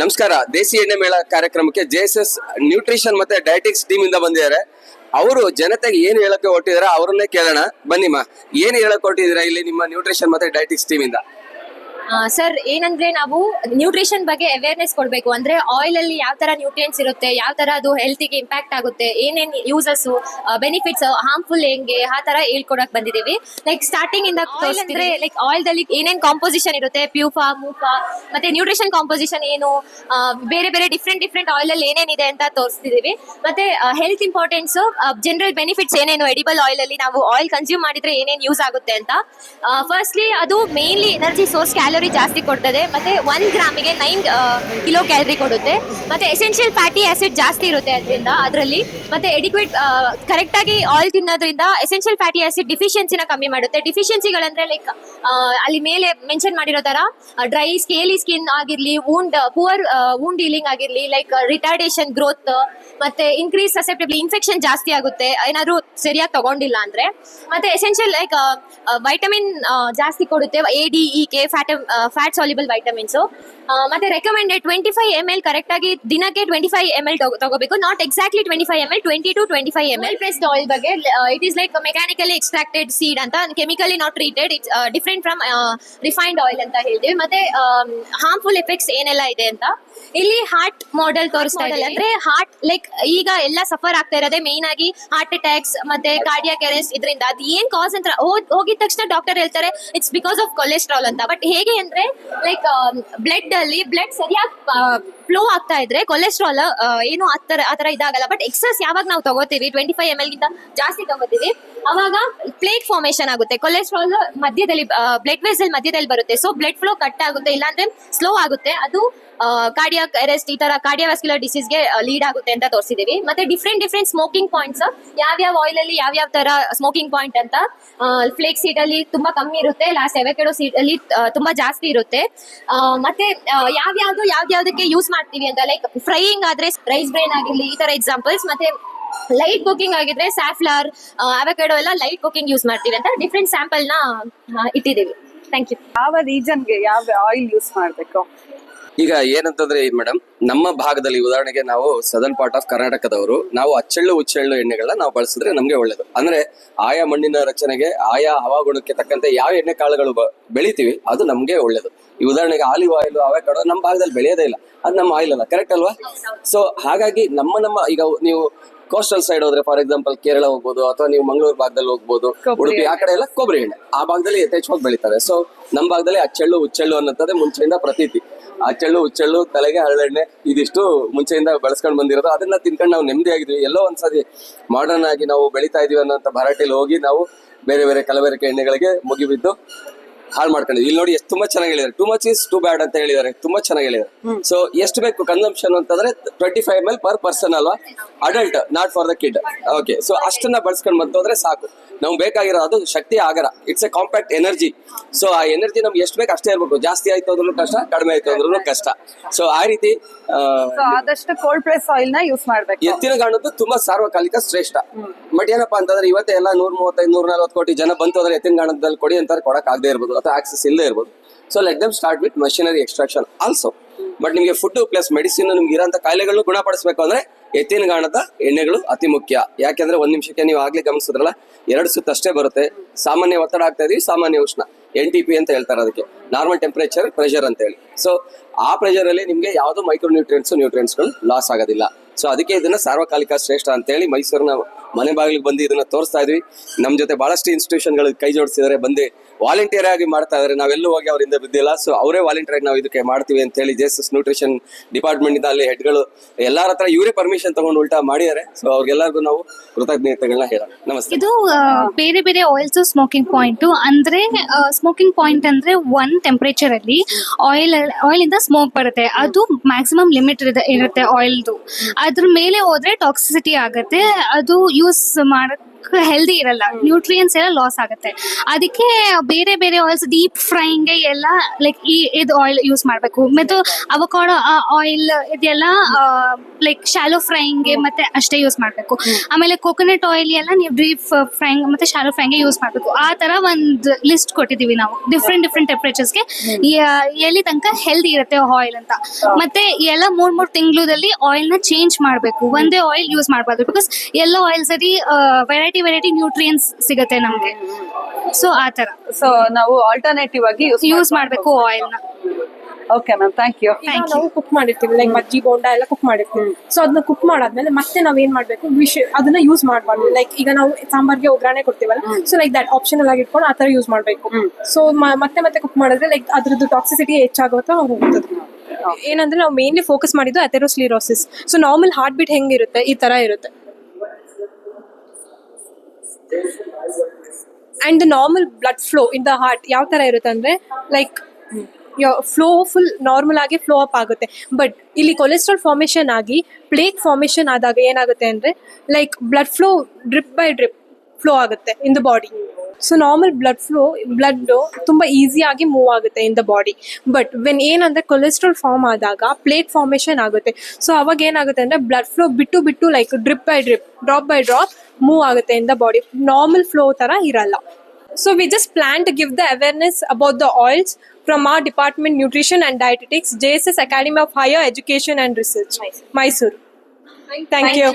ನಮಸ್ಕಾರ. ದೇಸಿ ಎಣ್ಣೆ ಮೇಳ ಕಾರ್ಯಕ್ರಮಕ್ಕೆ ಜೆಎಸ್ಎಸ್ ನ್ಯೂಟ್ರಿಷನ್ ಮತ್ತೆ ಡಯಟಿಕ್ಸ್ ಟೀಮ್ ಇಂದ ಬಂದಿದ್ದಾರೆ. ಅವರು ಜನತೆಗೆ ಏನ್ ಹೇಳಕ್ಕೆ ಹೊರಟಿದಾರೆ ಅವ್ರನ್ನೇ ಕೇಳೋಣ. ಬನ್ನಿಮ್ಮ, ಏನ್ ಹೇಳಕ್ ಹೊರಟಿದ್ದೀರಾ ಇಲ್ಲಿ ನಿಮ್ಮ ನ್ಯೂಟ್ರಿಷನ್ ಮತ್ತೆ ಡಯಟಿಕ್ಸ್ ಟೀಮ್ ಇಂದ? ಸರ್, ಏನಂದ್ರೆ ನಾವು ನ್ಯೂಟ್ರಿಷನ್ ಬಗ್ಗೆ ಅವೇರ್ನೆಸ್ ಕೊಡಬೇಕು. ಅಂದ್ರೆ ಆಯಿಲ್ ಅಲ್ಲಿ ಯಾವ ತರ ನ್ಯೂಟ್ರಿಯೆಂಟ್ಸ್ ಇರುತ್ತೆ, ಯಾವ ತರ ಅದು ಹೆಲ್ತಿಗೆ ಇಂಪ್ಯಾಕ್ಟ್ ಆಗುತ್ತೆ, ಏನೇನ್ ಯೂಸಸ್, ಬೆನಿಫಿಟ್ಸ್, ಹಾರ್ಮ್ಫುಲ್ ಹೆಂಗೆ, ಆ ತರ ಹೇಳ್ಕೊಡಕ್ ಬಂದಿದೀವಿ. ಲೈಕ್ ಸ್ಟಾರ್ಟಿಂಗ್ ಇಂದ ಅಂದ್ರೆ ಲೈಕ್ ಆಯಿಲ್ ದಲ್ಲಿ ಏನೇನ್ ಕಾಂಪೋಸಿಷನ್ ಇರುತ್ತೆ, ಪ್ಯೂಫಾ, ಮೂಫಾ, ಮತ್ತೆ ನ್ಯೂಟ್ರಿಷನ್ ಕಾಂಪೋಸಿಷನ್ ಏನು, ಬೇರೆ ಬೇರೆ ಡಿಫ್ರೆಂಟ್ ಆಯಿಲ್ ಅಲ್ಲಿ ಏನೇನಿದೆ ಅಂತ ತೋರಿಸ್ತಿದೀವಿ. ಮತ್ತೆ ಹೆಲ್ತ್ ಇಂಪಾರ್ಟೆನ್ಸ್, ಜನರಲ್ ಬೆನಿಫಿಟ್ಸ್ ಏನೇನು, ಎಡಿಬಲ್ ಆಯಿಲ್ ಅಲ್ಲಿ ನಾವು ಆಯಿಲ್ ಕನ್ಸ್ಯೂಮ್ ಮಾಡಿದ್ರೆ ಏನೇನ್ ಯೂಸ್ ಆಗುತ್ತೆ ಅಂತ. ಫಸ್ಟ್ಲಿ ಅದು ಮೇನ್ಲಿ ಎನರ್ಜಿ ಸೋರ್ಸ್, ಕ್ಯಾಲೋರಿ ಜಾಸ್ತಿ ಕೊಡ್ತದೆ. ಮತ್ತೆ 1 ಗ್ರಾಮಿಗೆ 9 ಕಿಲೋ ಕ್ಯಾಲರಿ ಕೊಡುತ್ತೆ. ಮತ್ತೆ ಎಸೆನ್ಷಿಯಲ್ ಫ್ಯಾಟಿ ಆಸಿಡ್ ಜಾಸ್ತಿ ಇರುತ್ತೆ ಅದರಲ್ಲಿ. ಮತ್ತೆ ಎಡಿಕ್ವೇಟ್ ಕರೆಕ್ಟ್ ಆಗಿ ಆಯಿಲ್ ತಿನ್ನೋದ್ರಿಂದ ಎಸೆನ್ಷಿಯಲ್ ಫ್ಯಾಟಿ ಆಸಿಡ್ ಡಿಫಿಷಿಯನ್ಸಿನ ಕಮ್ಮಿ ಮಾಡುತ್ತೆ. ಡಿಫಿಷಿಯನ್ಸಿಗಳಂದ್ರೆ ಲೈಕ್ ಅಲ್ಲಿ ಮೇಲೆ ಮೆನ್ಷನ್ ಮಾಡಿರೋ ತರ ಡ್ರೈ ಸ್ಕೇಲಿ ಸ್ಕಿನ್ ಆಗಿರ್ಲಿ, ಪುವರ್ ವೂಂಡ್ ಹೀಲಿಂಗ್ ಆಗಿರ್ಲಿ, ಲೈಕ್ ರಿಟಾರ್ಡೇಷನ್ ಗ್ರೋತ್, ಮತ್ತೆ ಇನ್ಕ್ರೀಸ್ ಸಸೆಪ್ಟಿಬಿಲಿಟಿ, ಇನ್ಫೆಕ್ಷನ್ ಜಾಸ್ತಿ ಆಗುತ್ತೆ ಏನಾದ್ರು ಸರಿಯಾಗಿ ತಗೊಂಡಿಲ್ಲ ಅಂದ್ರೆ. ಮತ್ತೆ ಎಸೆನ್ಷಿಯಲ್ ಲೈಕ್ ವೈಟಮಿನ್ ಜಾಸ್ತಿ ಕೊಡುತ್ತೆ, ADEK, ಫ್ಯಾಟ್ ಸಾಲ್ಯುಬಲ್ ವೈಟಮಿನ್ಸ್. ಮತ್ತೆ ರೆಕಮೆಂಡೆಡ್ 25 ml ಕರೆಕ್ಟ್ ಆಗಿ ದಿನಕ್ಕೆ 25 ml ತಗೋಬೇಕು. Not exactly 25 ml, 20 to 25 ml. Pressed oil ಬಗ್ಗೆ, it is like mechanically extracted seed ಅಂತ, chemically not treated, it's different from refined oil ಅಂತ ಹೇಳ್ತೀವಿ. ಮತ್ತೆ ಹಾರ್ಮ್ಫುಲ್ ಎಫೆಕ್ಟ್ಸ್ ಏನೆಲ್ಲ ಇದೆ ಅಂತ ಇಲ್ಲಿ ಹಾರ್ಟ್ ಮಾಡೆಲ್ ತೋರಿಸ್ತಾ ಇದೆ. ಅಂದ್ರೆ ಹಾರ್ಟ್ ಲೈಕ್ ಈಗ ಎಲ್ಲ ಸಫರ್ ಆಗ್ತಾ ಇರೋದೇ ಮೇನ್ ಆಗಿ ಹಾರ್ಟ್ ಅಟ್ಯಾಕ್ಸ್ ಮತ್ತೆ ಕಾರ್ಡಿಯಾಕ್ ಅರೆಸ್ಟ್. ಇದರಿಂದ ಅದು ಏನ್ ಕಾಸ್ ಅಂತ ಹೋಗಿದ ತಕ್ಷಣ ಡಾಕ್ಟರ್ ಹೇಳ್ತಾರೆ ಇಟ್ಸ್ ಬಿಕಾಸ್ ಆಫ್ ಕೊಲೆಸ್ಟ್ರಾಲ್ ಅಂತ. ಬಟ್ ಹೇಗೆ ಅಂದ್ರೆ ಲೈಕ್ ಬ್ಲಡ್ ಅಲ್ಲಿ ಬ್ಲಡ್ ಸರಿಯಾಗಿ ಫ್ಲೋ ಆಗ್ತಾ ಇದ್ರೆ ಕೊಲೆಸ್ಟ್ರಾಲ್ ಏನು ಆತರ ಇದಾಗಲ್ಲ. ಬಟ್ ಎಕ್ಸಸ್ ಯಾವಾಗ ನಾವು ತಗೋತೀವಿ 25 ml ಗಿಂತ ಜಾಸ್ತಿ ತಗೋತೀವಿ, ಅವಾಗ ಪ್ಲೇಕ್ ಫಾರ್ಮೇಶನ್ ಆಗುತ್ತೆ. ಕೊಲೆಸ್ಟ್ರಾಲ್ ಮಧ್ಯದಲ್ಲಿ ಬ್ಲಡ್ ವೆಸಲ್ ಮಧ್ಯದಲ್ಲಿ ಬರುತ್ತೆ. ಸೊ ಬ್ಲಡ್ ಫ್ಲೋ ಕಟ್ ಆಗುತ್ತೆ, ಇಲ್ಲಾಂದ್ರೆ ಸ್ಲೋ ಆಗುತ್ತೆ. ಅದು ಕಾರ್ಡಿಯಾಕ್ ಅರೆಸ್ಟ್, ಈ ತರ ಕಾರ್ಡಿಯೋವ್ಯಾಸ್ಕ್ಯುಲರ್ ಡಿಸೀಸ್ಗೆ ಲೀಡ್ ಆಗುತ್ತೆ ಅಂತ ತೋರಿಸಿದೀವಿ. ಮತ್ತೆ ಡಿಫ್ರೆಂಟ್ ಸ್ಮೋಕಿಂಗ್ ಪಾಯಿಂಟ್ಸ್, ಯಾವ್ಯಾವ ಆಯಿಲ್ ಅಲ್ಲಿ ಯಾವ್ಯಾವ ತರ ಸ್ಮೋಕಿಂಗ್ ಪಾಯಿಂಟ್ ಅಂತ. ಫ್ಲೇಕ್ ಸೀಡ್ ಅಲ್ಲಿ ತುಂಬಾ ಕಮ್ಮಿ ಇರುತ್ತೆ, ಲಾಸ್ಟ್ ಅವೊಕಾಡೊ ಸೀಡ್ ಅಲ್ಲಿ ತುಂಬಾ ಜಾಸ್ತಿ ಇರುತ್ತೆ. ಮತ್ತೆ ಯಾವ್ಯಾವ್ದಕ್ಕೆ ಯೂಸ್ ಮಾಡ್ತೀವಿ ಅಂತ, ಲೈಕ್ ಫ್ರೈಯಿಂಗ್ ಆದ್ರೆ ರೈಸ್ ಬ್ರೈನ್ ಆಗಿರ್ಲಿ, ಈ ತರ ಎಕ್ಸಾಂಪಲ್ಸ್. ಮತ್ತೆ ಲೈಟ್ ಕುಕಿಂಗ್ ಆಗಿದ್ರೆ ಸ್ಯಾಫ್ಲವರ್, ಅವೊಕಾಡೊ ಎಲ್ಲ ಲೈಟ್ ಕುಕಿಂಗ್ ಯೂಸ್ ಮಾಡ್ತೀವಿ ಅಂತ ಡಿಫ್ರೆಂಟ್ ಸ್ಯಾಂಪಲ್ ನ ಇಟ್ಟಿದ್ದೀವಿ. Thank you. ಯಾವ ರೀಜನ್ಗೆ ಯಾವ ಆಯಿಲ್ ಯೂಸ್ ಮಾಡಬೇಕು? ಈಗ ಏನಂತಂದ್ರೆ ಮೇಡಮ್, ನಮ್ಮ ಭಾಗದಲ್ಲಿ ಉದಾಹರಣೆಗೆ ನಾವು ಸದರ್ನ್ ಪಾರ್ಟ್ ಆಫ್ ಕರ್ನಾಟಕದವರು, ನಾವು ಅಚ್ಚೆಳ್ಳು ಉಚ್ಚೆಳ್ಳು ಎಣ್ಣೆಗಳನ್ನ ನಾವು ಬಳಸಿದ್ರೆ ನಮ್ಗೆ ಒಳ್ಳೇದು. ಅಂದ್ರೆ ಆಯಾ ಮಣ್ಣಿನ ರಚನೆಗೆ, ಆಯಾ ಹವಾಗುಣಕ್ಕೆ ತಕ್ಕಂತೆ ಯಾವ ಎಣ್ಣೆ ಕಾಳುಗಳು ಬೆಳಿತೀವಿ ಅದು ನಮ್ಗೆ ಒಳ್ಳೇದು. ಈ ಉದಾಹರಣೆಗೆ ಆಲಿವ್ ಆಯಿಲ್, ಅವೊಕಾಡೊ ನಮ್ಮ ಭಾಗದಲ್ಲಿ ಬೆಳೆಯೋದೇ ಇಲ್ಲ, ಅದು ನಮ್ಮ ಆಯಿಲ್ ಅಲ್ಲ, ಕರೆಕ್ಟ್ ಅಲ್ವಾ? ಸೊ ಹಾಗಾಗಿ ನಮ್ಮ ಈಗ ನೀವು ಕೋಸ್ಟಲ್ ಸೈಡ್ ಹೋದ್ರೆ, ಫಾರ್ ಎಕ್ಸಾಂಪಲ್ ಕೇರಳ ಹೋಗ್ಬೋದು, ಅಥವಾ ನೀವು ಮಂಗಳೂರು ಭಾಗದಲ್ಲಿ ಹೋಗ್ಬೋದು, ಉಡುಪಿ ಆ ಕಡೆ ಎಲ್ಲ ಕೊಬ್ಬರಿ ಎಣ್ಣೆ ಆ ಭಾಗದಲ್ಲಿ ಯಥೇಚ್ಛವಾಗಿ ಬೆಳಿತಾರೆ. ಸೊ ನಮ್ಮ ಭಾಗದಲ್ಲಿ ಅಚ್ಚೆಳ್ಳು ಉಚ್ಚೆಳ್ಳು ಅನ್ನೋದೇ ಮುಂಚೆಯಿಂದ ಪ್ರತೀತಿ. ಅಚ್ಚೆಳ್ಳು ಉಚ್ಚೆಳ್ಳು, ತಲೆಗೆ ಹರಳೆಣ್ಣೆ, ಇದಿಷ್ಟು ಮುಂಚೆಯಿಂದ ಬೆಳೆಸ್ಕೊಂಡು ಬಂದಿರೋದು. ಅದನ್ನ ತಿನ್ಕೊಂಡು ನಾವು ನೆಮ್ಮದಿ ಆಗಿದ್ವಿ. ಎಲ್ಲೋ ಒಂದ್ಸತಿ ಮಾಡರ್ನ್ ಆಗಿ ನಾವು ಬೆಳಿತಾ ಇದೀವಿ ಅನ್ನೋಂಥ ಭರಾಟೆಯಲ್ಲಿ ಹೋಗಿ ನಾವು ಬೇರೆ ಬೇರೆ ಕಲಬೆರಕೆ ಎಣ್ಣೆಗಳಿಗೆ ಮುಗಿಬಿದ್ದು ಹಾಳು ಮಾಡ್ಕೊಂಡಿದ್ವಿ. ಇಲ್ಲಿ ನೋಡಿ ಎಷ್ಟು ತುಂಬಾ ಚೆನ್ನಾಗಿ ಹೇಳಿದ್ದಾರೆ. Too much is too bad ಅಂತ ಹೇಳಿದ್ದಾರೆ, ತುಂಬಾ ಚೆನ್ನಾಗಿ ಹೇಳಿದ್ದಾರೆ. ಸೊ ಎಷ್ಟು ಬೇಕು ಕನ್ಸಂಪ್ಷನ್ ಅಂತಂದ್ರೆ 25 ml per ಪರ್ಸನ್ ಅಲ್ವಾ, adult, not for the kid. Okay, so ಅಷ್ಟನ್ನ ಬಳಸ್ಕೊಂಡು ಬಂತಂದ್ರೆ ಸಾಕು. ನಮ್ಗೆ ಬೇಕಾಗಿರೋ ಅದು ಶಕ್ತಿ ಆಗರ, it's a compact energy. So ಆ ಎನರ್ಜಿ ನಮ್ಗೆ ಎಷ್ಟು ಬೇಕು ಅಷ್ಟೇ ಇರ್ಬೇಕು. ಜಾಸ್ತಿ ಆಯ್ತು ಅಂದ್ರೂ ಕಷ್ಟ, ಕಡಿಮೆ ಆಯ್ತು ಅಂದ್ರೂ ಕಷ್ಟ. ಸೊ ಆ ರೀತಿ ಆದಷ್ಟು ಕೋಲ್ಡ್ ಪ್ರೆಸ್ ಆಯಿಲ್ ನ ಯೂಸ್ ಮಾಡ್ಬೇಕು. ಎತ್ತಿನ ಗಾಣದ್ದು ತುಂಬಾ ಸಾರ್ವಕಾಲಿಕ ಶ್ರೇಷ್ಠ. ಬಟ್ ಏನಪ್ಪಾ ಅಂತಂದ್ರೆ ಇವತ್ತೇ ಎಲ್ಲ 135-140 ಕೋಟಿ ಜನ ಬಂತು ಅಂದ್ರೆ ಎತ್ತಿನ ಗಾಣದಲ್ಲಿ ಕೊಡಿ ಅಂತಾರೆ, ಕೊಡಕ್ ಆಗದೆ ಇರ್ಬೋದು ಅಥವಾ ಆಕ್ಸೆಸ್ ಇಲ್ಲದೆ ಇರ್ಬೋದು. So let them start with machinery extraction also. But ನಿಮಗೆ ಫುಡ್ ಪ್ಲಸ್ ಮೆಡಿಸಿನ್, ನಿಮ್ಗೆ ಇರೋಂಥ ಕಾಯಿಲೆಗಳನ್ನು ಗುಣಪಡಿಸಬೇಕು ಅಂದ್ರೆ ಎತ್ತಿನ ಗಾಣದ ಎಣ್ಣೆಗಳು ಅತಿ ಮುಖ್ಯ. ಯಾಕೆಂದ್ರೆ 1 ನಿಮಿಷಕ್ಕೆ ನೀವು ಆಗ್ಲೇ ಗಮನಿಸಿದ್ರಲ್ಲ, 2 ಸುತ್ತು ಅಷ್ಟೇ ಬರುತ್ತೆ. ಸಾಮಾನ್ಯ ಒತ್ತಡ ಆಗ್ತಾ ಇದೀವಿ, ಸಾಮಾನ್ಯ ಉಷ್ಣ, NTP ಅಂತ ಹೇಳ್ತಾರೆ ಅದಕ್ಕೆ, ನಾರ್ಮಲ್ ಟೆಂಪರೇಚರ್ ಪ್ರೆಷರ್ ಅಂತ ಹೇಳಿ. ಸೊ ಆ ಪ್ರೆಷರ್ ಅಲ್ಲಿ ನಿಮ್ಗೆ ಯಾವ್ದು ಮೈಕ್ರೋ ನ್ಯೂಟ್ರಿಯೆಂಟ್ಸ್ಗಳು ಲಾಸ್ ಆಗೋದಿಲ್ಲ. ಸೊ ಅದಕ್ಕೆ ಇದನ್ನ ಸಾರ್ವಕಾಲಿಕ ಶ್ರೇಷ್ಠ ಅಂತ ಹೇಳಿ ಮೈಸೂರಿನ ಮನೆ ಬಾಗಿಲಿಗೆ ಬಂದು ಇದನ್ನ ತೋರಿಸ್ತಾ ಇದ್ವಿ. ನಮ್ ಜೊತೆ ಬಹಳಷ್ಟು ಇನ್ಸ್ಟಿಟ್ಯೂಷನ್ಗಳು ಕೈ ಜೋಡಿಸಿದ್ದಾರೆ, ಬಂದು ವಾಲಂಟಿಯರ್ ಆಗಿ ಮಾಡ್ತಾ ಇದಾರೆ. ನಾವೆಲ್ಲೂ ಹೋಗಿ ಅವರಿಂದ ಬಿದ್ದಿಲ್ಲ. ಸೊ ಅವರೇ ವಾಲಂಟಿಯರ್ ಆಗಿ ನಾವು ಇದಕ್ಕೆ ಮಾಡ್ತೀವಿ ಅಂತ ಹೇಳಿ ಜೆಎಸ್ಎಸ್ ನ್ಯೂಟ್ರಿಷನ್ ಡಿಪಾರ್ಟ್ಮೆಂಟ್ ಇಂದ ಅಲ್ಲಿ ಹೆಡ್ಗಳು ಎಲ್ಲಾರ ಹತ್ರ ಇವರೇ ಪರ್ಮಿಷನ್ ತಗೊಂಡು ಉಲ್ಟಾ ಮಾಡಿದ್ದಾರೆ. ಸೊ ಅವ್ರಿಗೆಲ್ಲರಿಗೂ ನಾವು ಕೃತಜ್ಞತೆಗಳನ್ನ ಹೇಳೋಣ. ನಮಸ್ತೆ. ಇದು ಬೇರೆ ಬೇರೆ ಆಯಿಲ್ಸ್ ಸ್ಮೋಕಿಂಗ್ ಪಾಯಿಂಟ್ ಅಂದ್ರೆ ಸ್ಮೋಕಿಂಗ್ ಪಾಯಿಂಟ್ ಅಂದ್ರೆ 1 ಟೆಂಪರೇಚರ್ ಅಲ್ಲಿ ಆಯಿಲ್ ಇಂದ ಸ್ಮೋಕ್ ಬರುತ್ತೆ. ಅದು ಮ್ಯಾಕ್ಸಿಮಮ್ ಲಿಮಿಟ್ ಇರುತ್ತೆ ಆಯಿಲ್ದು. ಅದ್ರ ಮೇಲೆ ಹೋದ್ರೆ ಟಾಕ್ಸಿಸಿಟಿ ಆಗುತ್ತೆ. ಅದು ಯೂಸ್ ಮಾಡಕ್ ಹೆಲ್ದಿ ಇರಲ್ಲ, ನ್ಯೂಟ್ರಿಯನ್ಸ್ ಎಲ್ಲ ಲಾಸ್ ಆಗುತ್ತೆ. ಅದಕ್ಕೆ ಬೇರೆ ಬೇರೆ ಆಯಿಲ್ಸ್ ಡೀಪ್ ಫ್ರೈಂಗ್ಗೆ ಎಲ್ಲ ಲೈಕ್ ಇದು ಆಯಿಲ್ ಯೂಸ್ ಮಾಡಬೇಕು. ಮತ್ತು ಅವಕಾಡೋ ಆಯಿಲ್ ಇದೆಲ್ಲ ಲೈಕ್ ಶಾಲೋ ಫ್ರೈಂಗ್ಗೆ ಮತ್ತೆ ಅಷ್ಟೇ ಯೂಸ್ ಮಾಡಬೇಕು. ಆಮೇಲೆ ಕೋಕೋನಟ್ ಆಯಿಲ್ ಎಲ್ಲ ನೀವು ಡೀಪ್ ಫ್ರೈಂಗ್ ಮತ್ತೆ ಶಾಲೋ ಫ್ರೈಂಗ್ಗೆ ಯೂಸ್ ಮಾಡಬೇಕು. ಆ ತರ ಒಂದು ಲಿಸ್ಟ್ ಕೊಟ್ಟಿದೀವಿ ನಾವು ಡಿಫ್ರೆಂಟ್ ಟೆಂಪರೇಚರ್ಸ್ಗೆ ಎಲ್ಲಿ ತನಕ ಹೆಲ್ದಿ ಇರುತ್ತೆ ಆಯಿಲ್ ಅಂತ. ಮತ್ತೆ ಎಲ್ಲ 3 ತಿಂಗಳಲ್ಲಿ ಆಯಿಲ್ ನ ಚೇಂಜ್ ಮಾಡಬೇಕು, ಒಂದೇ ಆಯಿಲ್ ಯೂಸ್ ಮಾಡಬಾರ್ದು. ಬಿಕಾಸ್ ಎಲ್ಲ ಆಯಿಲ್ಸ್ ಅಲ್ಲಿ ವೆರೈಟಿ ನ್ಯೂಟ್ರಿಯನ್ಸ್ ಸಿಗುತ್ತೆ ನಮ್ಗೆ. ಸೊ ಆ ತರ ಸೊ ನಾವು ಆಲ್ಟರ್ನೇಟಿವ್ ಆಗಿ ಯೂಸ್ ಮಾಡಬೇಕು ಆಯಿಲ್ ನ. Okay ma'am, thank you. ನಾವು ಕುಕ್ ಮಾಡಿರ್ತೀವಿ, ಲೈಕ್ ಮಜ್ಜಿ ಬೋಂಡ ಎಲ್ಲ ಕುಕ್ ಮಾಡಿರ್ತೀವಿ. ಸೊ ಅದನ್ನ ಕುಕ್ ಮಾಡಾದ್ಮೇಲೆ ಮತ್ತೆ ನಾವ್ ಏನ್ ಮಾಡ್ಬೇಕು, ಅದನ್ನ ಯೂಸ್ ಮಾಡಬಾರ್ದು. ಲೈಕ್ ಈಗ ನಾವು ಸಾಂಬಾರ್ಗೆ ಒಗ್ಗರಣೆ ಕೊಡ್ತೀವಲ್ಲ, ಸೊ ಲೈಕ್ ದಟ್ ಆಪ್ಷನಲ್ ಆಗಿ ಇಟ್ಕೊಂಡು ಆ ತರ ಯೂಸ್ ಮಾಡ್ಬೇಕು. ಸೊ ಮತ್ತೆ ಕುಕ್ ಮಾಡಿದ್ರೆ ಲೈಕ್ ಅದ್ರದ್ದು ಟಾಕ್ಸಿಸಿಟಿ ಹೆಚ್ಚಾಗುತ್ತಾ ಹೋಗ್ತದೆ. ಏನಂದ್ರೆ ನಾವು ಮೇನ್ಲಿ ಫೋಕಸ್ ಮಾಡಿದ್ದು atherosclerosis. So normal heart beat ಹೆಂಗಿರುತ್ತೆ ಈ ತರ ಇರುತ್ತೆ. And the normal blood flow in the heart ಯಾವ ತರ ಇರುತ್ತೆ ಅಂದ್ರೆ ಲೈಕ್ ಫ್ಲೋ ಫುಲ್ ನಾರ್ಮಲ್ ಆಗಿ ಫ್ಲೋ ಅಪ್ ಆಗುತ್ತೆ. ಬಟ್ ಇಲ್ಲಿ ಕೊಲೆಸ್ಟ್ರಾಲ್ ಫಾರ್ಮೇಷನ್ ಆಗಿ ಪ್ಲೇಕ್ ಫಾರ್ಮೇಷನ್ ಆದಾಗ ಏನಾಗುತ್ತೆ ಅಂದ್ರೆ like blood flow drip by drip flow ಆಗುತ್ತೆ in the body. So normal blood ತುಂಬಾ ಈಸಿಯಾಗಿ ಮೂವ್ ಆಗುತ್ತೆ in the body. But when ಏನಂದ್ರೆ ಕೊಲೆಸ್ಟ್ರಾಲ್ ಫಾರ್ಮ್ ಆದಾಗ ಪ್ಲೇಕ್ ಫಾರ್ಮೇಷನ್ ಆಗುತ್ತೆ. ಸೊ ಅವಾಗ ಏನಾಗುತ್ತೆ ಅಂದ್ರೆ ಬ್ಲಡ್ ಫ್ಲೋ ಬಿಟ್ಟು like drip by drip, drop by drop move ಆಗುತ್ತೆ in the body. Normal flow ತರ ಇರಲ್ಲ. So we just plan to give the awareness about the oils from our department, Nutrition and Dietetics, JSS Academy of Higher Education and Research, Mysore. Thank you.